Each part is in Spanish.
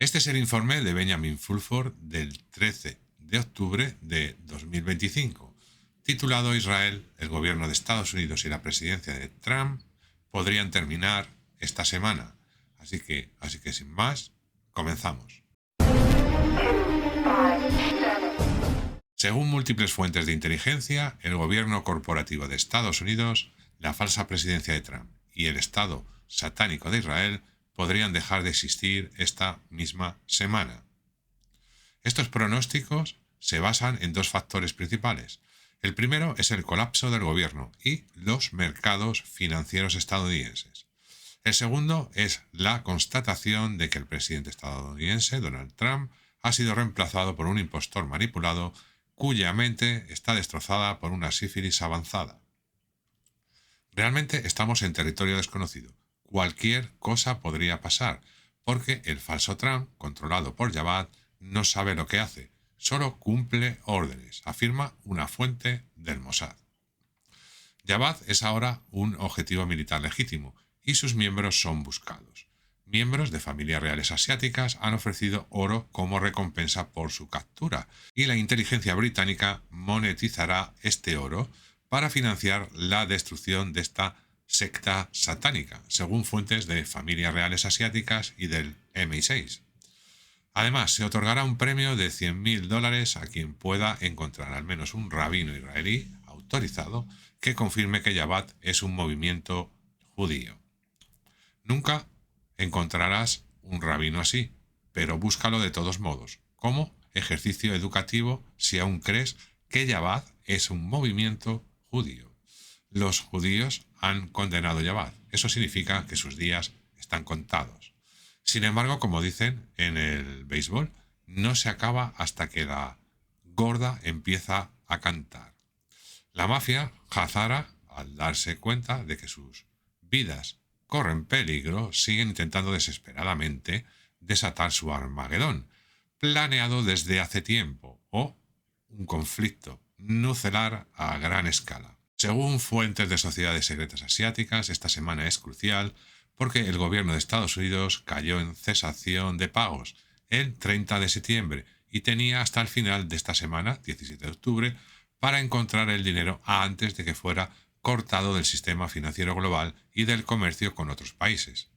Este es el informe de Benjamin Fulford del 13 de octubre de 2025, titulado Israel, el gobierno de Estados Unidos y la presidencia de Trump podrían terminar esta semana. Así que sin más, comenzamos. Según múltiples fuentes de inteligencia, el gobierno corporativo de Estados Unidos, la falsa presidencia de Trump y el Estado satánico de Israel podrían dejar de existir esta misma semana. Estos pronósticos se basan en dos factores principales. El primero es el colapso del gobierno y los mercados financieros estadounidenses. El segundo es la constatación de que el presidente estadounidense, Donald Trump, ha sido reemplazado por un impostor manipulado cuya mente está destrozada por una sífilis avanzada. Realmente estamos en territorio desconocido. Cualquier cosa podría pasar, porque el falso Trump, controlado por Javad, no sabe lo que hace, solo cumple órdenes, afirma una fuente del Mossad. Javad es ahora un objetivo militar legítimo y sus miembros son buscados. Miembros de familias reales asiáticas han ofrecido oro como recompensa por su captura y la inteligencia británica monetizará este oro para financiar la destrucción de esta secta satánica, según fuentes de familias reales asiáticas y del MI6. Además, se otorgará un premio de $100.000 a quien pueda encontrar al menos un rabino israelí autorizado que confirme que Javad es un movimiento judío. Nunca encontrarás un rabino así, pero búscalo de todos modos, como ejercicio educativo si aún crees que Javad es un movimiento judío. Los judíos han condenado Javad. Eso significa que sus días están contados. Sin embargo, como dicen en el béisbol, no se acaba hasta que la gorda empieza a cantar. La mafia hazara, al darse cuenta de que sus vidas corren peligro, siguen intentando desesperadamente desatar su Armagedón, planeado desde hace tiempo, o un conflicto nuclear a gran escala. Según fuentes de sociedades secretas asiáticas, esta semana es crucial porque el gobierno de Estados Unidos cayó en cesación de pagos el 30 de septiembre y tenía hasta el final de esta semana, 17 de octubre, para encontrar el dinero antes de que fuera cortado del sistema financiero global y del comercio con otros países.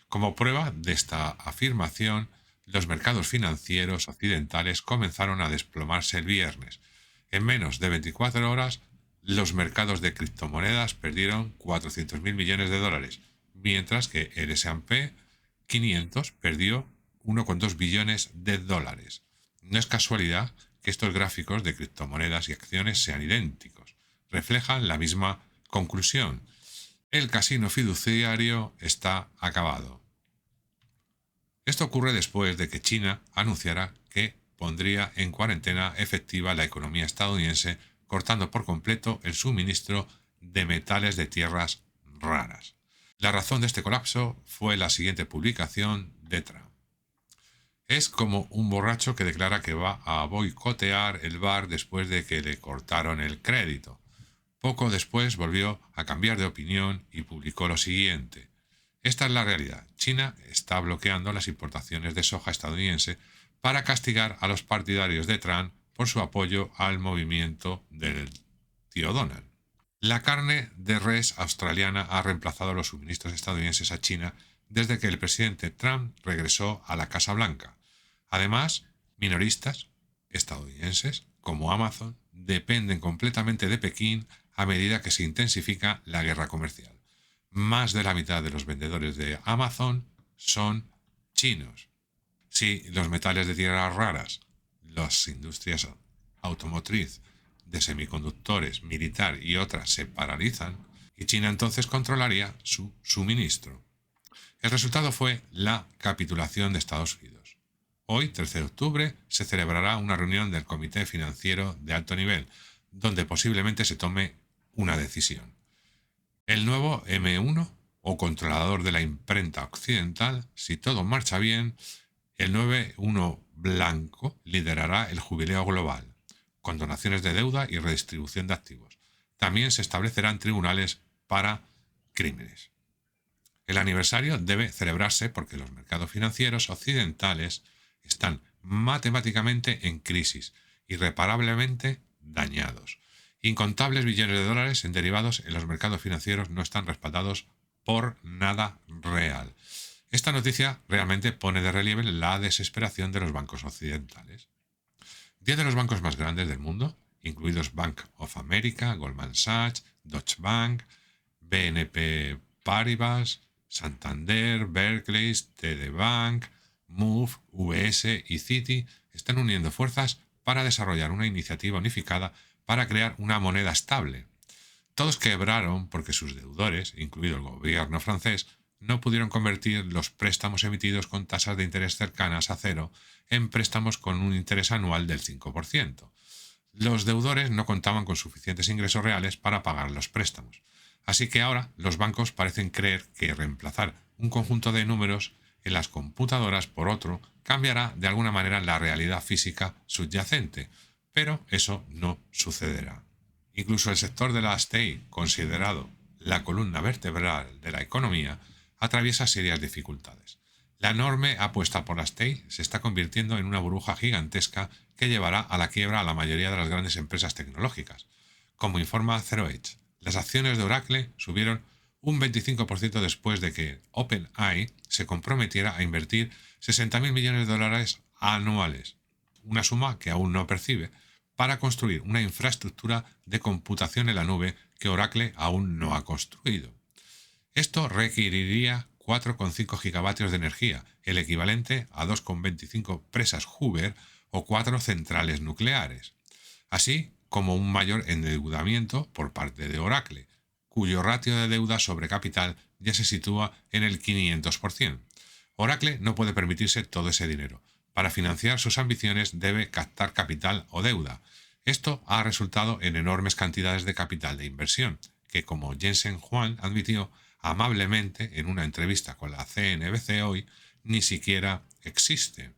Como prueba de esta afirmación, los mercados financieros occidentales comenzaron a desplomarse el viernes. En menos de 24 horas, los mercados de criptomonedas perdieron 400.000 millones de dólares, mientras que el S&P 500 perdió 1,2 billones de dólares. No es casualidad que estos gráficos de criptomonedas y acciones sean idénticos. Reflejan la misma conclusión. El casino fiduciario está acabado. Esto ocurre después de que China anunciara que pondría en cuarentena efectiva la economía estadounidense, cortando por completo el suministro de metales de tierras raras. La razón de este colapso fue la siguiente publicación de Trump. Es como un borracho que declara que va a boicotear el bar después de que le cortaron el crédito. Poco después volvió a cambiar de opinión y publicó lo siguiente. Esta es la realidad. China está bloqueando las importaciones de soja estadounidense para castigar a los partidarios de Trump por su apoyo al movimiento del tío Donald. La carne de res australiana ha reemplazado los suministros estadounidenses a China desde que el presidente Trump regresó a la Casa Blanca. Además, minoristas estadounidenses, como Amazon, dependen completamente de Pekín a medida que se intensifica la guerra comercial. Más de la mitad de los vendedores de Amazon son chinos. Si los metales de tierras raras, las industrias automotriz, de semiconductores, militar y otras se paralizan, y China entonces controlaría su suministro. El resultado fue la capitulación de Estados Unidos. Hoy, 13 de octubre, se celebrará una reunión del Comité Financiero de Alto Nivel, donde posiblemente se tome una decisión. El nuevo M1, o controlador de la imprenta occidental, si todo marcha bien, el 9-1 blanco liderará el jubileo global, con donaciones de deuda y redistribución de activos. También se establecerán tribunales para crímenes. El aniversario debe celebrarse porque los mercados financieros occidentales están matemáticamente en crisis, irreparablemente dañados. Incontables billones de dólares en derivados en los mercados financieros no están respaldados por nada real. Esta noticia realmente pone de relieve la desesperación de los bancos occidentales. 10 de los bancos más grandes del mundo, incluidos Bank of America, Goldman Sachs, Deutsche Bank, BNP Paribas, Santander, Barclays, TD Bank, Move, UBS y Citi, están uniendo fuerzas para desarrollar una iniciativa unificada para crear una moneda estable. Todos quebraron porque sus deudores, incluido el gobierno francés, no pudieron convertir los préstamos emitidos con tasas de interés cercanas a cero en préstamos con un interés anual del 5%. Los deudores no contaban con suficientes ingresos reales para pagar los préstamos. Así que ahora los bancos parecen creer que reemplazar un conjunto de números en las computadoras por otro cambiará de alguna manera la realidad física subyacente, pero eso no sucederá. Incluso el sector de la TI, considerado la columna vertebral de la economía, atraviesa serias dificultades. La enorme apuesta por las TI se está convirtiendo en una burbuja gigantesca que llevará a la quiebra a la mayoría de las grandes empresas tecnológicas. Como informa ZeroH, las acciones de Oracle subieron un 25% después de que OpenAI se comprometiera a invertir 60.000 millones de dólares anuales, una suma que aún no percibe, para construir una infraestructura de computación en la nube que Oracle aún no ha construido. Esto requeriría 4,5 gigavatios de energía, el equivalente a 2,25 presas Hoover o 4 centrales nucleares, así como un mayor endeudamiento por parte de Oracle, cuyo ratio de deuda sobre capital ya se sitúa en el 500%. Oracle no puede permitirse todo ese dinero. Para financiar sus ambiciones debe captar capital o deuda. Esto ha resultado en enormes cantidades de capital de inversión, que, como Jensen Huang admitió amablemente en una entrevista con la CNBC hoy, ni siquiera existe.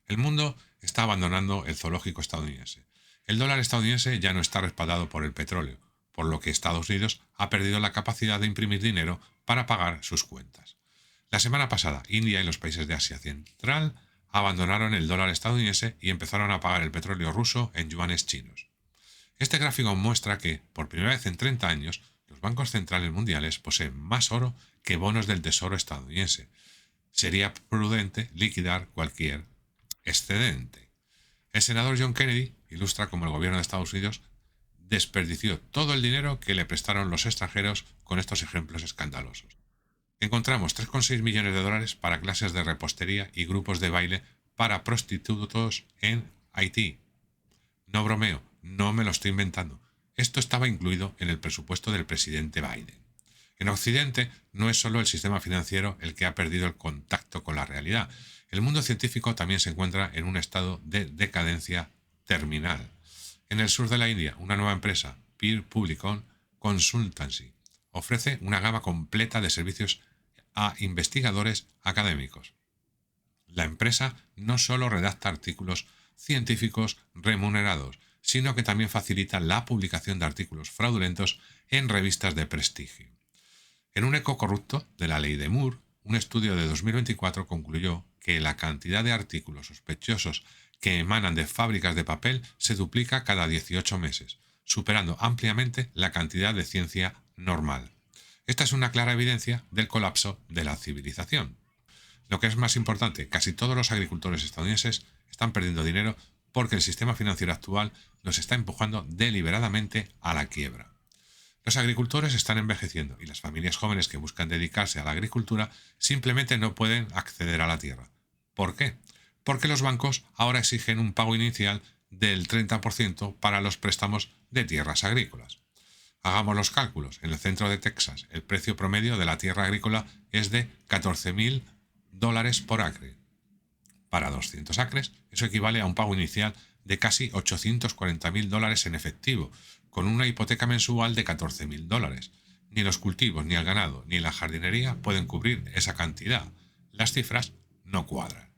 El mundo está abandonando el zoológico estadounidense. El dólar estadounidense ya no está respaldado por el petróleo, por lo que Estados Unidos ha perdido la capacidad de imprimir dinero para pagar sus cuentas. La semana pasada, India y los países de Asia Central abandonaron el dólar estadounidense y empezaron a pagar el petróleo ruso en yuanes chinos. Este gráfico muestra que, por primera vez en 30 años, los bancos centrales mundiales poseen más oro que bonos del Tesoro estadounidense. Sería prudente liquidar cualquier excedente. El senador John Kennedy ilustra cómo el gobierno de Estados Unidos desperdició todo el dinero que le prestaron los extranjeros con estos ejemplos escandalosos. Encontramos 3,6 millones de dólares para clases de repostería y grupos de baile para prostitutos en Haití. No bromeo, no me lo estoy inventando. Esto estaba incluido en el presupuesto del presidente Biden. En Occidente no es solo el sistema financiero el que ha perdido el contacto con la realidad. El mundo científico también se encuentra en un estado de decadencia terminal. En el sur de la India, una nueva empresa, Peer Publicon Consultancy, ofrece una gama completa de servicios a investigadores académicos. La empresa no solo redacta artículos científicos remunerados, sino que también facilita la publicación de artículos fraudulentos en revistas de prestigio. En un eco corrupto de la ley de Moore, un estudio de 2024 concluyó que la cantidad de artículos sospechosos que emanan de fábricas de papel se duplica cada 18 meses, superando ampliamente la cantidad de ciencia normal. Esta es una clara evidencia del colapso de la civilización. Lo que es más importante, casi todos los agricultores estadounidenses están perdiendo dinero porque el sistema financiero actual los está empujando deliberadamente a la quiebra. Los agricultores están envejeciendo y las familias jóvenes que buscan dedicarse a la agricultura simplemente no pueden acceder a la tierra. ¿Por qué? Porque los bancos ahora exigen un pago inicial del 30% para los préstamos de tierras agrícolas. Hagamos los cálculos. En el centro de Texas, el precio promedio de la tierra agrícola es de $14.000 por acre. Para 200 acres, eso equivale a un pago inicial de casi $840.000 en efectivo, con una hipoteca mensual de $14.000. Ni los cultivos, ni el ganado, ni la jardinería pueden cubrir esa cantidad. Las cifras no cuadran.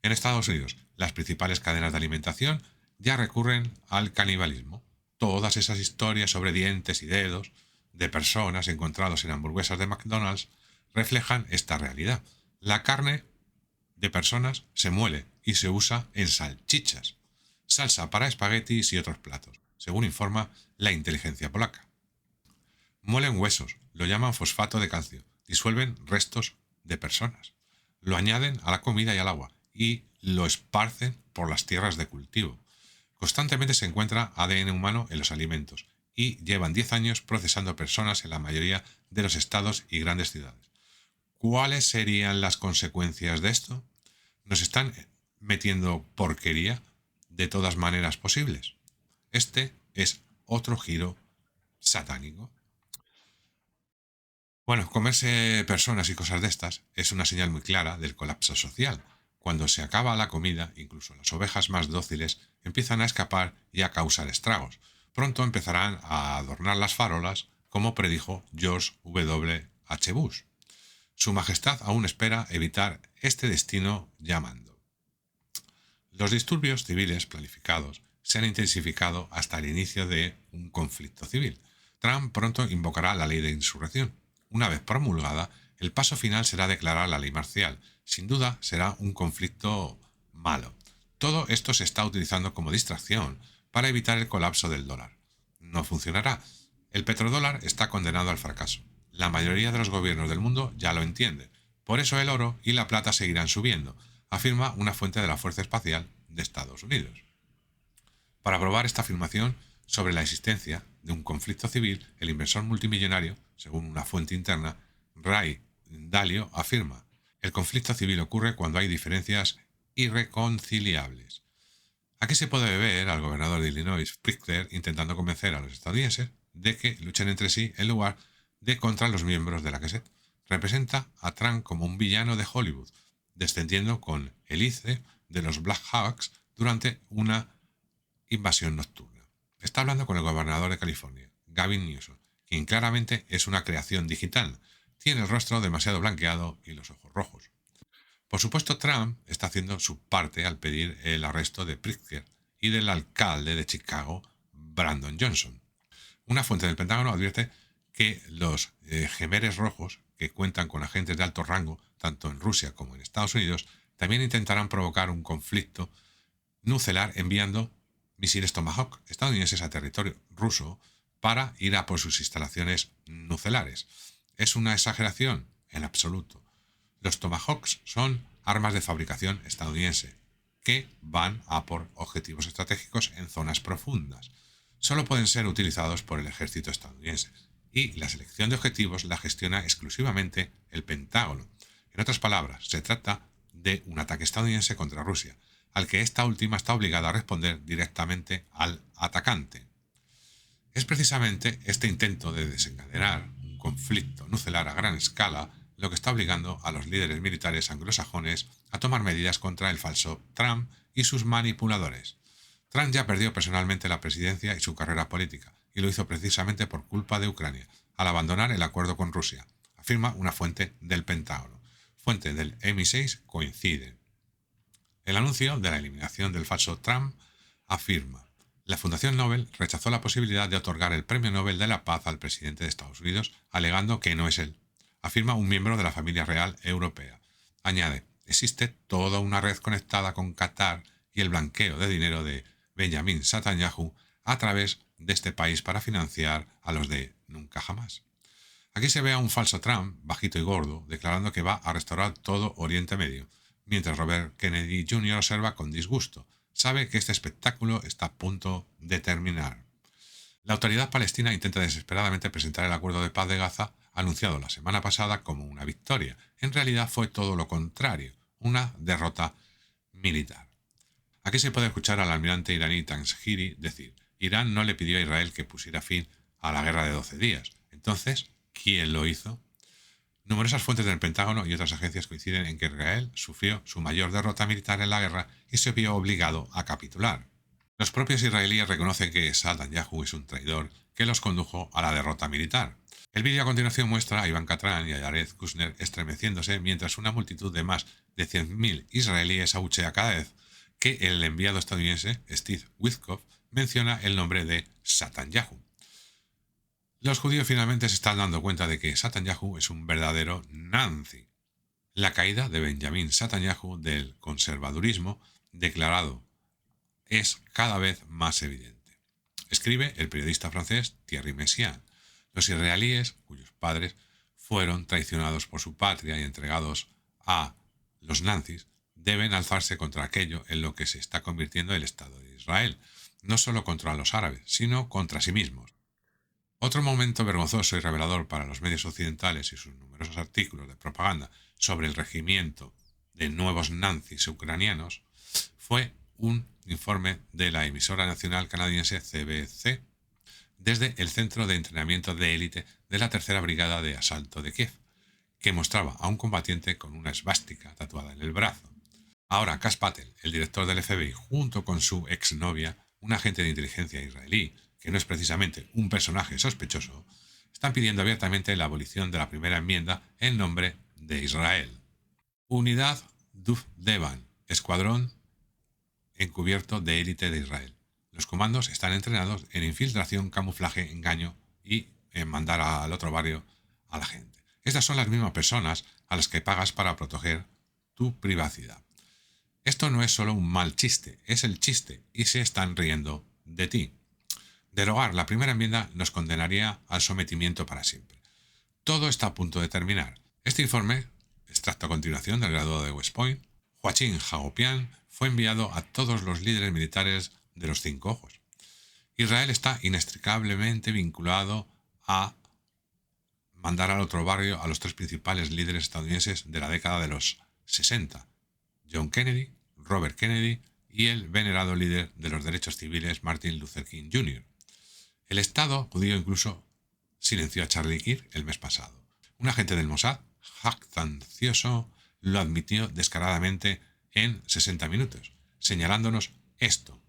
En Estados Unidos, las principales cadenas de alimentación ya recurren al canibalismo. Todas esas historias sobre dientes y dedos de personas encontrados en hamburguesas de McDonald's reflejan esta realidad. La carne de personas se muele y se usa en salchichas, salsa para espaguetis y otros platos, según informa la inteligencia polaca. Muelen huesos, lo llaman fosfato de calcio, disuelven restos de personas, lo añaden a la comida y al agua y lo esparcen por las tierras de cultivo. Constantemente se encuentra ADN humano en los alimentos y llevan 10 años procesando personas en la mayoría de los estados y grandes ciudades. ¿Cuáles serían las consecuencias de esto? Nos están metiendo porquería de todas maneras posibles. Este es otro giro satánico. Bueno, comerse personas y cosas de estas es una señal muy clara del colapso social. Cuando se acaba la comida, incluso las ovejas más dóciles empiezan a escapar y a causar estragos. Pronto empezarán a adornar las farolas, como predijo George W. H. Bush. Su Majestad aún espera evitar este destino llamando. Los disturbios civiles planificados se han intensificado hasta el inicio de un conflicto civil. Trump pronto invocará la ley de insurrección. Una vez promulgada, el paso final será declarar la ley marcial. Sin duda será un conflicto malo. Todo esto se está utilizando como distracción para evitar el colapso del dólar. No funcionará. El petrodólar está condenado al fracaso. La mayoría de los gobiernos del mundo ya lo entiende. Por eso el oro y la plata seguirán subiendo, afirma una fuente de la Fuerza Espacial de Estados Unidos. Para probar esta afirmación sobre la existencia de un conflicto civil, el inversor multimillonario, según una fuente interna, Ray Dalio, afirma: el conflicto civil ocurre cuando hay diferencias irreconciliables. Aquí se puede ver al gobernador de Illinois, Pritzker, intentando convencer a los estadounidenses de que luchen entre sí en lugar de contra los miembros de la Knesset. Representa a Trump como un villano de Hollywood, descendiendo con hélice de los Black Hawks durante una invasión nocturna. Está hablando con el gobernador de California, Gavin Newsom, quien claramente es una creación digital. Tiene el rostro demasiado blanqueado y los ojos rojos. Por supuesto, Trump está haciendo su parte al pedir el arresto de Pritzker y del alcalde de Chicago, Brandon Johnson. Una fuente del Pentágono advierte que los gemeres rojos, que cuentan con agentes de alto rango, tanto en Rusia como en Estados Unidos, también intentarán provocar un conflicto nuclear enviando misiles Tomahawk estadounidenses a territorio ruso para ir a por sus instalaciones nucleares. ¿Es una exageración? En absoluto. Los Tomahawks son armas de fabricación estadounidense que van a por objetivos estratégicos en zonas profundas. Solo pueden ser utilizados por el ejército estadounidense y la selección de objetivos la gestiona exclusivamente el Pentágono. En otras palabras, se trata de un ataque estadounidense contra Rusia, al que esta última está obligada a responder directamente al atacante. Es precisamente este intento de desencadenar un conflicto nuclear a gran escala lo que está obligando a los líderes militares anglosajones a tomar medidas contra el falso Trump y sus manipuladores. Trump ya perdió personalmente la presidencia y su carrera política, y lo hizo precisamente por culpa de Ucrania, al abandonar el acuerdo con Rusia, afirma una fuente del Pentágono. Fuente del MI6 coincide. El anuncio de la eliminación del falso Trump afirma: la Fundación Nobel rechazó la posibilidad de otorgar el Premio Nobel de la Paz al presidente de Estados Unidos, alegando que no es él, afirma un miembro de la familia real europea. Añade: existe toda una red conectada con Qatar y el blanqueo de dinero de Benjamin Netanyahu a través de este país para financiar a los de Nunca Jamás. Aquí se ve a un falso Trump, bajito y gordo, declarando que va a restaurar todo Oriente Medio, mientras Robert Kennedy Jr. observa con disgusto. Sabe que este espectáculo está a punto de terminar. La autoridad palestina intenta desesperadamente presentar el acuerdo de paz de Gaza, anunciado la semana pasada, como una victoria. En realidad fue todo lo contrario, una derrota militar. Aquí se puede escuchar al almirante iraní Tanshiri decir: Irán no le pidió a Israel que pusiera fin a la guerra de 12 días. Entonces, ¿quién lo hizo? Numerosas fuentes del Pentágono y otras agencias coinciden en que Israel sufrió su mayor derrota militar en la guerra y se vio obligado a capitular. Los propios israelíes reconocen que Netanyahu es un traidor que los condujo a la derrota militar. El vídeo a continuación muestra a Ivanka Trump y a Jared Kushner estremeciéndose mientras una multitud de más de 100.000 israelíes abuchea cada vez que el enviado estadounidense Steve Witkoff menciona el nombre de Netanyahu. Los judíos finalmente se están dando cuenta de que Netanyahu es un verdadero nazi. La caída de Benjamin Netanyahu del conservadurismo declarado es cada vez más evidente. Escribe el periodista francés Thierry Messiaen. Los israelíes, cuyos padres fueron traicionados por su patria y entregados a los nazis, deben alzarse contra aquello en lo que se está convirtiendo el Estado de Israel, no solo contra los árabes, sino contra sí mismos. Otro momento vergonzoso y revelador para los medios occidentales y sus numerosos artículos de propaganda sobre el regimiento de nuevos nazis ucranianos fue un informe de la emisora nacional canadiense CBC desde el Centro de Entrenamiento de Élite de la Tercera Brigada de Asalto de Kiev, que mostraba a un combatiente con una esvástica tatuada en el brazo. Ahora Kash Patel, el director del FBI, junto con su exnovia, un agente de inteligencia israelí, que no es precisamente un personaje sospechoso, están pidiendo abiertamente la abolición de la primera enmienda en nombre de Israel. Unidad Duf Devan, escuadrón encubierto de élite de Israel. Los comandos están entrenados en infiltración, camuflaje, engaño y en mandar al otro barrio a la gente. Estas son las mismas personas a las que pagas para proteger tu privacidad. Esto no es solo un mal chiste, es el chiste y se están riendo de ti. Derogar la primera enmienda nos condenaría al sometimiento para siempre. Todo está a punto de terminar. Este informe, extracto a continuación del graduado de West Point, Joachim Hagopian, fue enviado a todos los líderes militares de los 5 ojos. Israel está inextricablemente vinculado a mandar al otro barrio a los 3 principales líderes estadounidenses de la década de los 60, John Kennedy, Robert Kennedy y el venerado líder de los derechos civiles Martin Luther King Jr. El Estado judío incluso silenció a Charlie Kirk el mes pasado. Un agente del Mossad, jactancioso, lo admitió descaradamente en 60 minutos, señalándonos esto.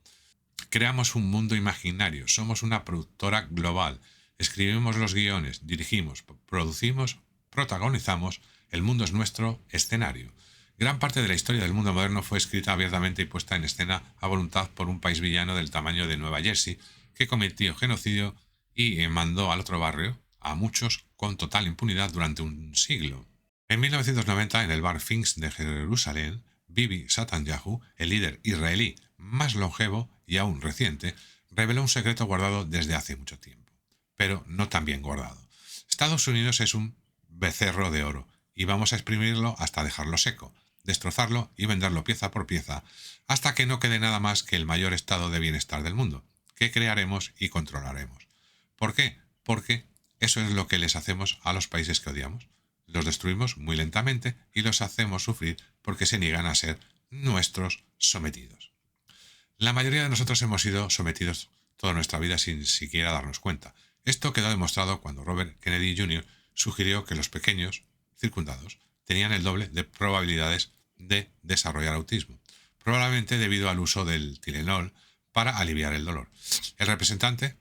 Creamos un mundo imaginario, somos una productora global, escribimos los guiones, dirigimos, producimos, protagonizamos, el mundo es nuestro escenario. Gran parte de la historia del mundo moderno fue escrita abiertamente y puesta en escena a voluntad por un país villano del tamaño de Nueva Jersey que cometió genocidio y mandó al otro barrio a muchos con total impunidad durante un siglo. En 1990, en el bar Sphinx de Jerusalén, Bibi Netanyahu, el líder israelí más longevo y aún reciente, reveló un secreto guardado desde hace mucho tiempo, pero no tan bien guardado. Estados Unidos es un becerro de oro y vamos a exprimirlo hasta dejarlo seco, destrozarlo y venderlo pieza por pieza, hasta que no quede nada más que el mayor estado de bienestar del mundo, que crearemos y controlaremos. ¿Por qué? Porque eso es lo que les hacemos a los países que odiamos. Los destruimos muy lentamente y los hacemos sufrir porque se niegan a ser nuestros sometidos. La mayoría de nosotros hemos sido sometidos toda nuestra vida sin siquiera darnos cuenta. Esto quedó demostrado cuando Robert Kennedy Jr. sugirió que los pequeños circundados tenían el doble de probabilidades de desarrollar autismo, probablemente debido al uso del Tylenol para aliviar el dolor. El representante,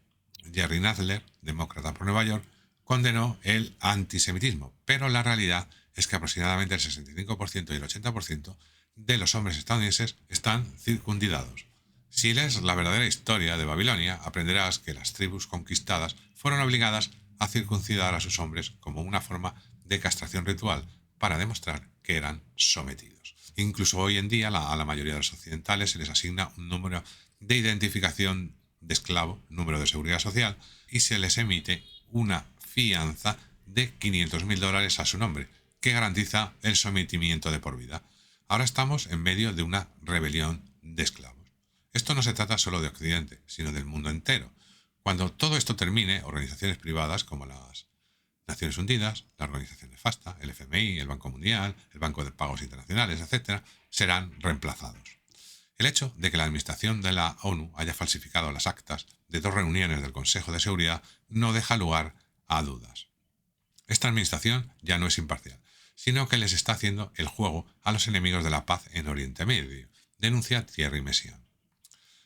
Jerry Nadler, demócrata por Nueva York, condenó el antisemitismo, pero la realidad es que aproximadamente el 65% y el 80% de los hombres estadounidenses están circundados. Si lees la verdadera historia de Babilonia, aprenderás que las tribus conquistadas fueron obligadas a circuncidar a sus hombres como una forma de castración ritual para demostrar que eran sometidos. Incluso hoy en día a la mayoría de los occidentales se les asigna un número de identificación de esclavo, número de seguridad social, y se les emite una fianza de $500.000 a su nombre, que garantiza el sometimiento de por vida. Ahora estamos en medio de una rebelión de esclavos. Esto no se trata solo de Occidente, sino del mundo entero. Cuando todo esto termine, organizaciones privadas como las Naciones Unidas, la Organización de FASTA, el FMI, el Banco Mundial, el Banco de Pagos Internacionales, etc., serán reemplazados. El hecho de que la administración de la ONU haya falsificado las actas de 2 reuniones del Consejo de Seguridad no deja lugar a dudas. Esta administración ya no es imparcial, sino que les está haciendo el juego a los enemigos de la paz en Oriente Medio, denuncia Thierry Messiaen.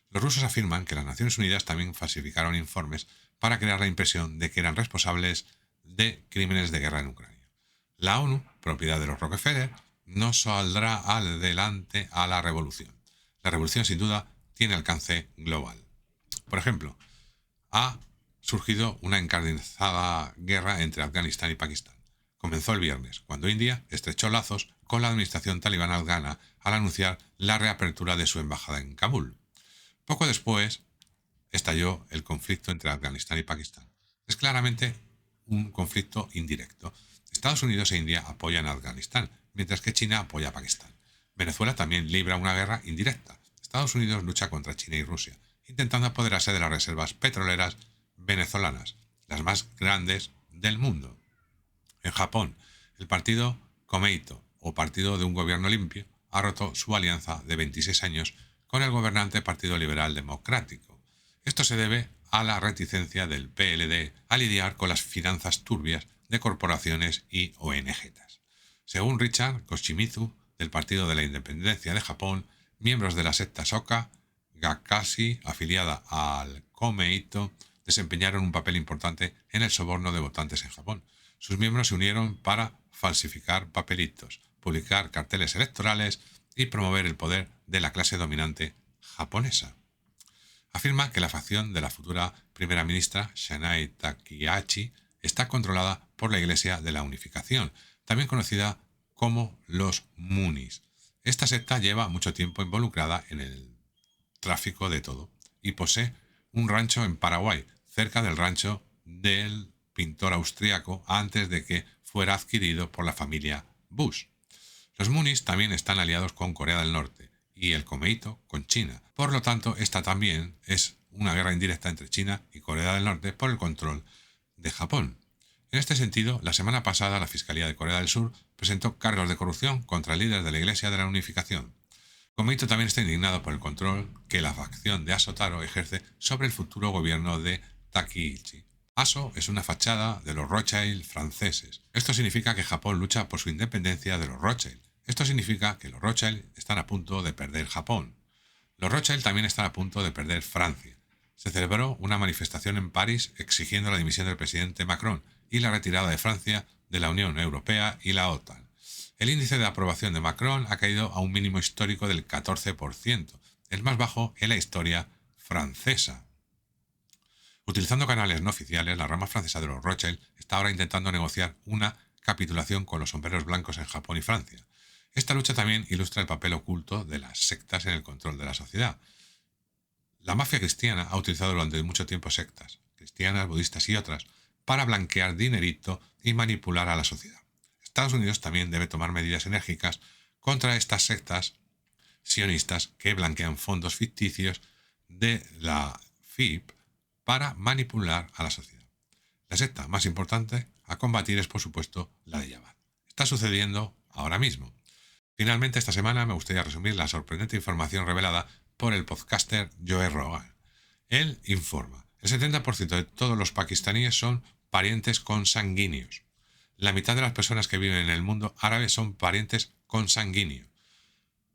Los rusos afirman que las Naciones Unidas también falsificaron informes para crear la impresión de que eran responsables de crímenes de guerra en Ucrania. La ONU, propiedad de los Rockefeller, no saldrá adelante a la revolución. La revolución, sin duda, tiene alcance global. Por ejemplo, a surgido una encarnizada guerra entre Afganistán y Pakistán. Comenzó el viernes, cuando India estrechó lazos con la administración talibana afgana al anunciar la reapertura de su embajada en Kabul. Poco después estalló el conflicto entre Afganistán y Pakistán. Es claramente un conflicto indirecto. Estados Unidos e India apoyan a Afganistán, mientras que China apoya a Pakistán. Venezuela también libra una guerra indirecta. Estados Unidos lucha contra China y Rusia, intentando apoderarse de las reservas petroleras venezolanas, las más grandes del mundo. En Japón, el partido Komeito, o Partido de un Gobierno Limpio, ha roto su alianza de 26 años con el gobernante Partido Liberal Democrático. Esto se debe a la reticencia del PLD a lidiar con las finanzas turbias de corporaciones y ONGs. Según Richard Koshimizu, del Partido de la Independencia de Japón, miembros de la secta Soka Gakkai, afiliada al Komeito, desempeñaron un papel importante en el soborno de votantes en Japón. Sus miembros se unieron para falsificar papelitos, publicar carteles electorales y promover el poder de la clase dominante japonesa. Afirma que la facción de la futura primera ministra, Sanae Takaichi, está controlada por la Iglesia de la Unificación, también conocida como los Munis. Esta secta lleva mucho tiempo involucrada en el tráfico de todo y posee un rancho en Paraguay, cerca del rancho del pintor austriaco, antes de que fuera adquirido por la familia Bush. Los Munis también están aliados con Corea del Norte y el Komeito con China. Por lo tanto, esta también es una guerra indirecta entre China y Corea del Norte por el control de Japón. En este sentido, la semana pasada la Fiscalía de Corea del Sur presentó cargos de corrupción contra el líder de la Iglesia de la Unificación. Komeito también está indignado por el control que la facción de Aso Taro ejerce sobre el futuro gobierno de Takaichi. Aso es una fachada de los Rothschild franceses. Esto significa que Japón lucha por su independencia de los Rothschild. Esto significa que los Rothschild están a punto de perder Japón. Los Rothschild también están a punto de perder Francia. Se celebró una manifestación en París exigiendo la dimisión del presidente Macron y la retirada de Francia de la Unión Europea y la OTAN. El índice de aprobación de Macron ha caído a un mínimo histórico del 14%, el más bajo en la historia francesa. Utilizando canales no oficiales, la rama francesa de los Rothschild está ahora intentando negociar una capitulación con los sombreros blancos en Japón y Francia. Esta lucha también ilustra el papel oculto de las sectas en el control de la sociedad. La mafia cristiana ha utilizado durante mucho tiempo sectas, cristianas, budistas y otras, para blanquear dinerito y manipular a la sociedad. Estados Unidos también debe tomar medidas enérgicas contra estas sectas sionistas que blanquean fondos ficticios de la FIP para manipular a la sociedad. La secta más importante a combatir es, por supuesto, la de Jabad. Está sucediendo ahora mismo. Finalmente, esta semana me gustaría resumir la sorprendente información revelada por el podcaster Joe Rogan. Él informa: el 70% de todos los pakistaníes son parientes consanguíneos. La mitad de las personas que viven en el mundo árabe son parientes consanguíneos.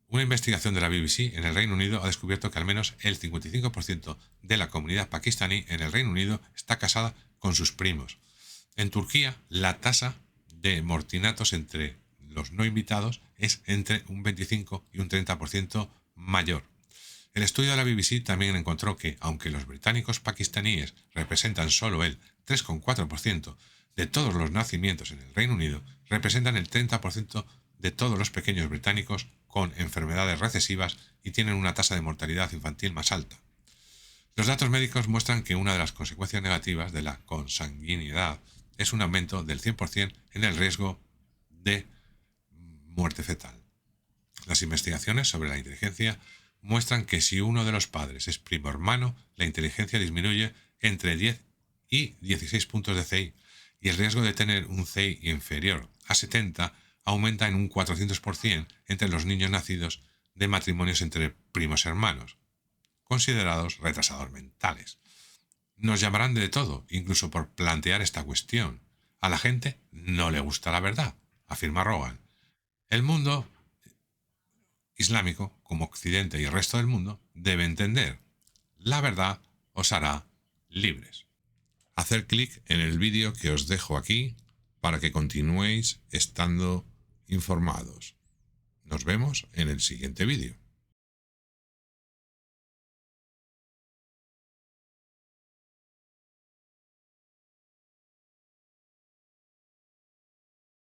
Una investigación de la BBC en el Reino Unido ha descubierto que al menos el 55% de la comunidad pakistaní en el Reino Unido está casada con sus primos. En Turquía, la tasa de mortinatos entre los no invitados es entre un 25 y un 30% mayor. El estudio de la BBC también encontró que, aunque los británicos pakistaníes representan solo el 3,4% de todos los nacimientos en el Reino Unido, representan el 30% de todos los pequeños británicos con enfermedades recesivas y tienen una tasa de mortalidad infantil más alta. Los datos médicos muestran que una de las consecuencias negativas de la consanguinidad es un aumento del 100% en el riesgo de muerte fetal. Las investigaciones sobre la inteligencia muestran que si uno de los padres es primo hermano, la inteligencia disminuye entre 10 y 16 puntos de CI y el riesgo de tener un CI inferior a 70 aumenta en un 400% entre los niños nacidos de matrimonios entre primos hermanos, considerados retrasados mentales. Nos llamarán de todo, incluso por plantear esta cuestión. A la gente no le gusta la verdad, afirma Rogan. El mundo islámico, como Occidente y el resto del mundo, debe entender: la verdad os hará libres. Hacer clic en el vídeo que os dejo aquí para que continuéis estando informados. Nos vemos en el siguiente vídeo.